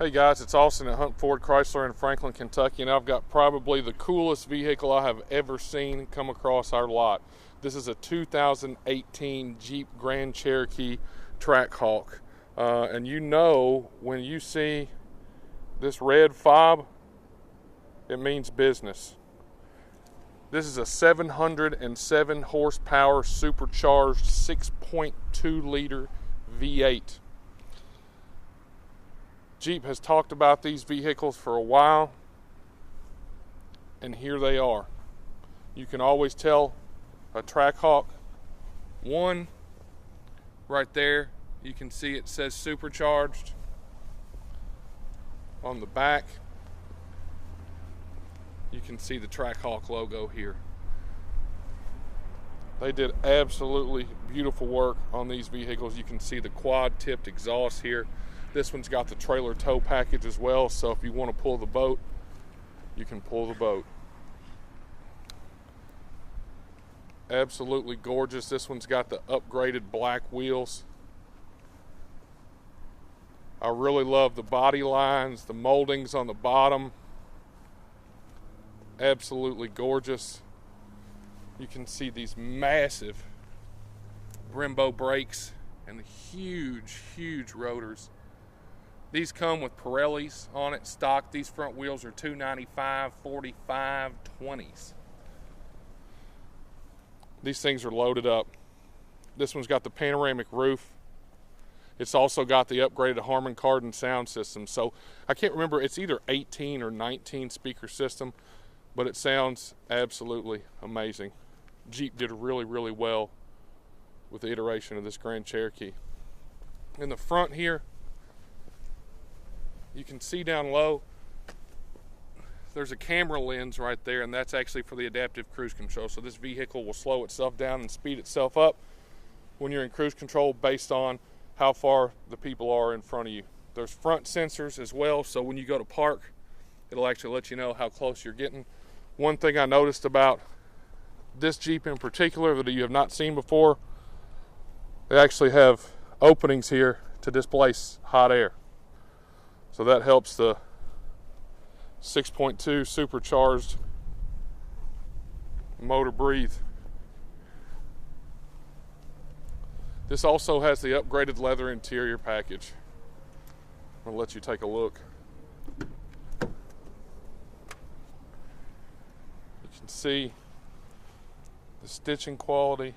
Hey guys, it's Austin at Hunt Ford Chrysler in Franklin, Kentucky, and I've got probably the coolest vehicle I have ever seen come across our lot. This is a 2018 Jeep Grand Cherokee Trackhawk. And you know, when you see this red fob, it means business. This is a 707 horsepower supercharged 6.2 liter V8. Jeep has talked about these vehicles for a while, and here they are. You can always tell a Trackhawk. One, right there, you can see it says supercharged. On the back, you can see the Trackhawk logo here. They did absolutely beautiful work on these vehicles. You can see the quad-tipped exhaust here. This one's got the trailer tow package as well, so if you want to pull the boat, you can pull the boat. Absolutely gorgeous. This one's got the upgraded black wheels. I really love the body lines, the moldings on the bottom. Absolutely gorgeous. You can see these massive Brembo brakes and the huge rotors. These come with Pirellis on it, stock. These front wheels are 295, 45, 20s. These things are loaded up. This one's got the panoramic roof. It's also got the upgraded Harman Kardon sound system. So I can't remember, it's either 18 or 19 speaker system, but it sounds absolutely amazing. Jeep did really well with the iteration of this Grand Cherokee. In the front here, you can see down low, there's a camera lens right there, and that's actually for the adaptive cruise control. So this vehicle will slow itself down and speed itself up when you're in cruise control based on how far the people are in front of you. There's front sensors as well, so when you go to park, it'll actually let you know how close you're getting. One thing I noticed about this Jeep in particular that you have not seen before, they actually have openings here to displace hot air. So that helps the 6.2 supercharged motor breathe. This also has the upgraded leather interior package. I'll let you take a look. You can see the stitching quality.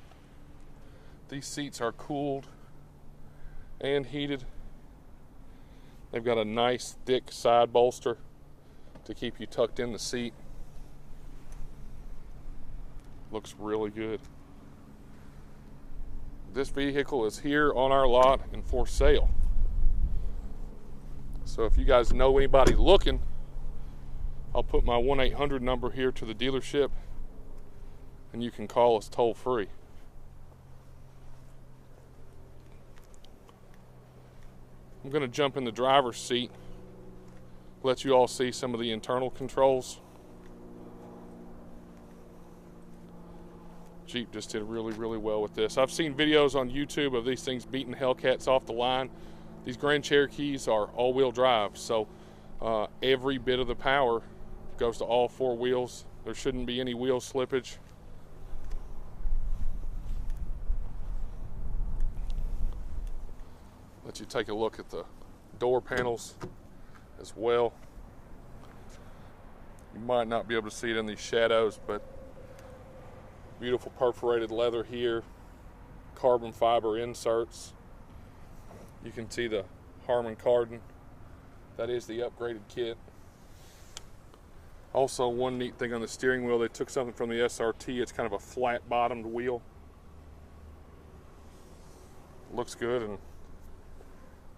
These seats are cooled and heated. They've got a nice thick side bolster to keep you tucked in the seat. Looks really good. This vehicle is here on our lot and for sale. So if you guys know anybody looking, I'll put my 1-800 number here to the dealership, and you can call us toll free. I'm going to jump in the driver's seat, let you all see some of the internal controls. Jeep just did really well with this. I've seen videos on YouTube of these things beating Hellcats off the line. These Grand Cherokees are all-wheel drive, so every bit of the power goes to all four wheels. There shouldn't be any wheel slippage. Let you take a look at the door panels as well. You might not be able to see it in these shadows, but beautiful perforated leather here, carbon fiber inserts. You can see the Harman Kardon. That is the upgraded kit. Also, one neat thing on the steering wheel, they took something from the SRT. It's kind of a flat bottomed wheel. Looks good, and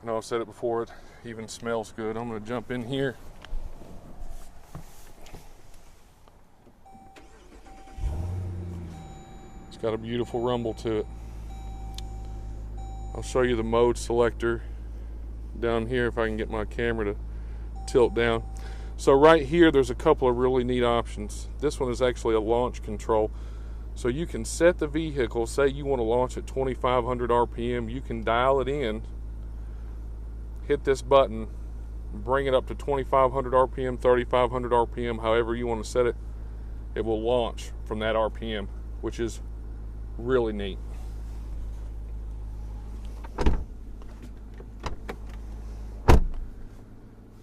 I know I've said it before, it even smells good. I'm going to jump in here. It's got a beautiful rumble to it. I'll show you the mode selector down here if I can get my camera to tilt down. So right here, there's a couple of really neat options. This one is actually a launch control. So you can set the vehicle, say you want to launch at 2,500 RPM, you can dial it in, hit this button, bring it up to 2,500 RPM, 3,500 RPM, however you want to set it. It will launch from that RPM, which is really neat.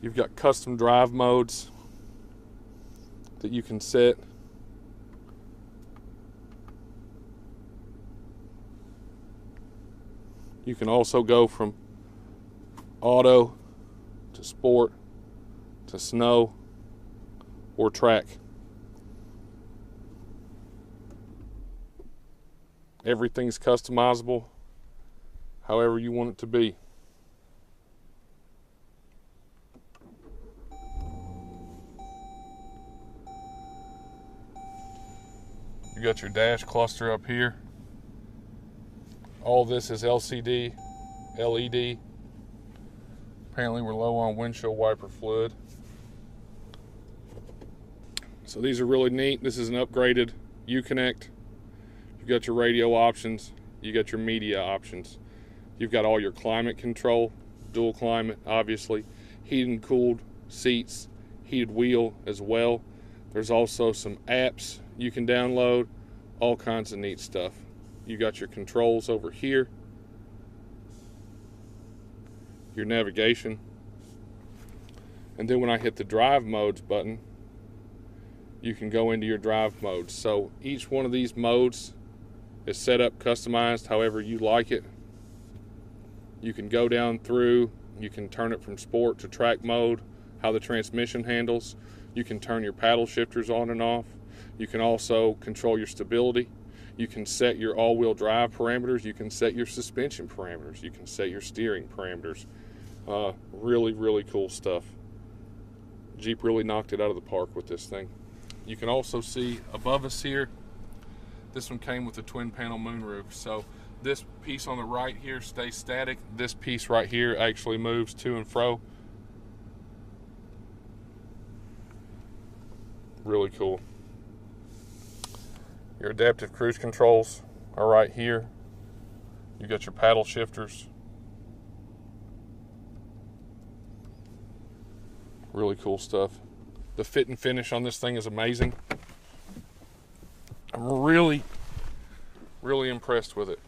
You've got custom drive modes that you can set. You can also go from auto to sport to snow or track. Everything's customizable however you want it to be. You got your dash cluster up here. All this is LCD, LED. Apparently we're low on windshield wiper fluid. So these are really neat. This is an upgraded Uconnect. You've got your radio options. You got your media options. You've got all your climate control, dual climate, obviously. Heated and cooled seats, heated wheel as well. There's also some apps you can download, all kinds of neat stuff. You got your controls over here, your navigation, and then when I hit the drive modes button, you can go into your drive modes. So each one of these modes is set up, customized however you like it. You can go down through, you can turn it from sport to track mode, how the transmission handles. You can turn your paddle shifters on and off. You can also control your stability. You can set your all-wheel drive parameters. You can set your suspension parameters. You can set your steering parameters. Really, really cool stuff. Jeep really knocked it out of the park with this thing. You can also see above us here, this one came with a twin panel moonroof. So this piece on the right here stays static. This piece right here actually moves to and fro. Really cool. Your adaptive cruise controls are right here. You got your paddle shifters. Really cool stuff. The fit and finish on this thing is amazing. I'm really impressed with it.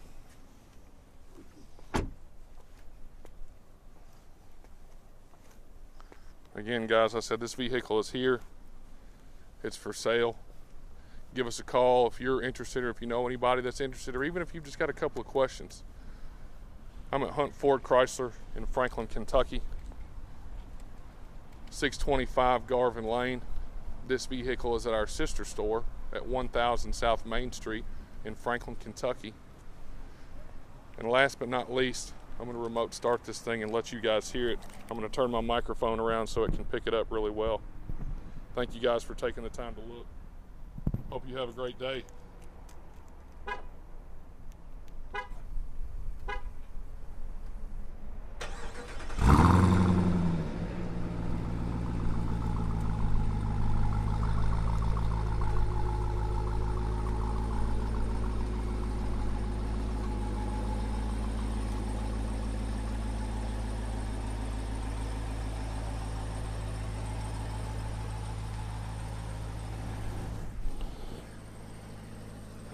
Again, guys, I said this vehicle is here. It's for sale. Give us a call if you're interested, or if you know anybody that's interested, or even if you've just got a couple of questions. I'm at Hunt Ford Chrysler in Franklin, Kentucky, 625 Garvin Lane. This vehicle is at our sister store at 1000 South Main Street in Franklin, Kentucky. And last but not least, I'm going to remote start this thing and let you guys hear it. I'm going to turn my microphone around so it can pick it up really well. Thank you guys for taking the time to look. Hope you have a great day.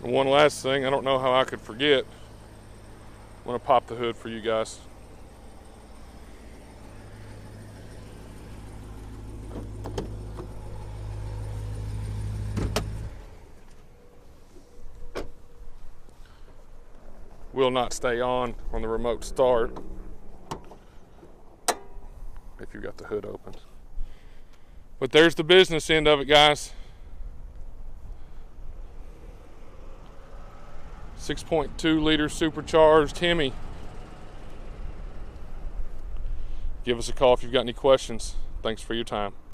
And one last thing, I don't know how I could forget. I'm going to pop the hood for you guys. Will not stay on the remote start if you've got the hood open. But there's the business end of it, guys. 6.2 liter supercharged Hemi. Give us a call if you've got any questions. Thanks for your time.